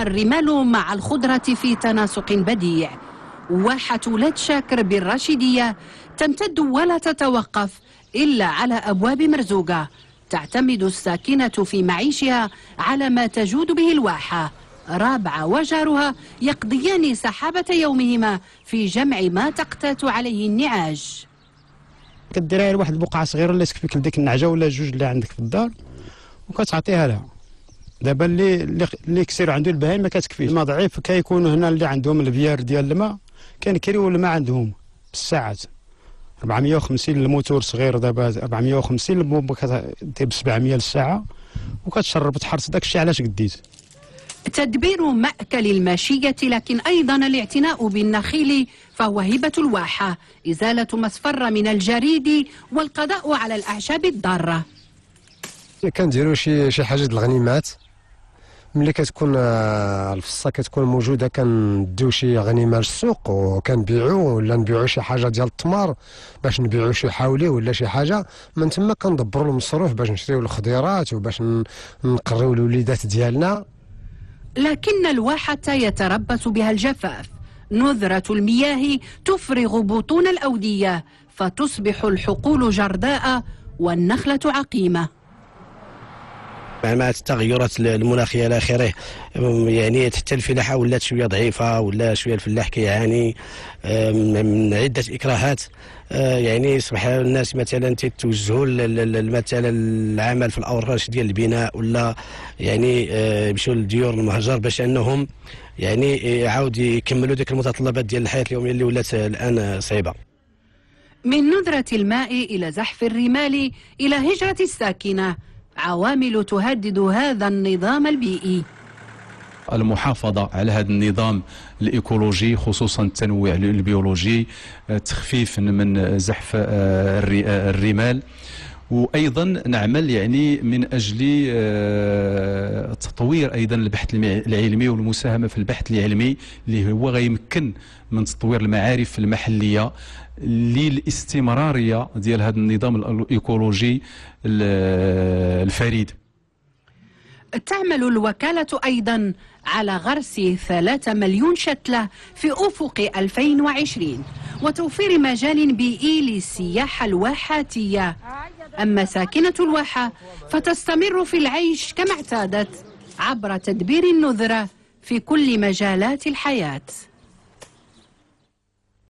الرمال مع الخضرة في تناسق بديع. واحة لاد شاكر بالراشدية تمتد ولا تتوقف إلا على أبواب مرزوقة. تعتمد الساكنة في معيشها على ما تجود به الواحة. رابعة وجارها يقضيان سحابة يومهما في جمع ما تقتات عليه النعاج. كديرها لواحد البقعة صغيرة اللي تكفيك لديك النعجة ولا جوج اللي عندك في الدار وكتعطيها لها. دابا اللي كثير عنده البهائم ما كتكفيش. الماء ضعيف كيكونوا هنا اللي عندهم البيار ديال الماء كنكريو الماء عندهم بالساعات 450 الموتور صغير. دابا 450 البومبا كدير ب 700 للساعه وكتشرب تحرس داك الشيء. علاش قديت؟ تدبير مأكل الماشية لكن أيضا الاعتناء بالنخيل فهو هبة الواحة. إزالة ما اصفر من الجريد والقضاء على الأعشاب الضارة. كنديروا شي حاجه د الغنيمات ملي كتكون الفصه كتكون موجوده كنديو شي غنيمه للسوق وكنبيعوا ولا نبيعوا شي حاجه ديال التمر باش نبيعوا شي حاولي ولا شي حاجه. من تما كندبروا المصروف باش نشريو الخضيرات وباش نقريو الوليدات ديالنا. لكن الواحة يتربص بها الجفاف. نذرة المياه تفرغ بطون الأودية فتصبح الحقول جرداء والنخلة عقيمة. مع التغيرات المناخيه الى اخره يعني حتى الفلاحه ولات شويه ضعيفه ولا شويه الفلاح كيعاني من عده اكراهات. يعني اصبح الناس مثلا تتوجهوا مثلا العمل في الاوراش ديال البناء ولا يعني يمشيو للديور المهجر باش انهم يعني يعاود يكملوا ديك المتطلبات ديال الحياه اليوميه اللي ولات الان صعيبه. من نذرة الماء إلى زحف الرمال إلى هجرة الساكنة، عوامل تهدد هذا النظام البيئي. المحافظة على هذا النظام الإيكولوجي خصوصا التنوع البيولوجي، تخفيف من زحف الرمال، وأيضا نعمل يعني من أجل تطوير أيضا البحث العلمي والمساهمة في البحث العلمي اللي هو غيمكن من تطوير المعارف المحلية للاستمرارية ديال هذا النظام الإيكولوجي الفريد. تعمل الوكالة أيضا على غرس 3 مليون شتلة في أفق 2020 وتوفير مجال بيئي للسياحة الواحاتية. أما ساكنة الواحة فتستمر في العيش كما اعتادت عبر تدبير النذرة في كل مجالات الحياة.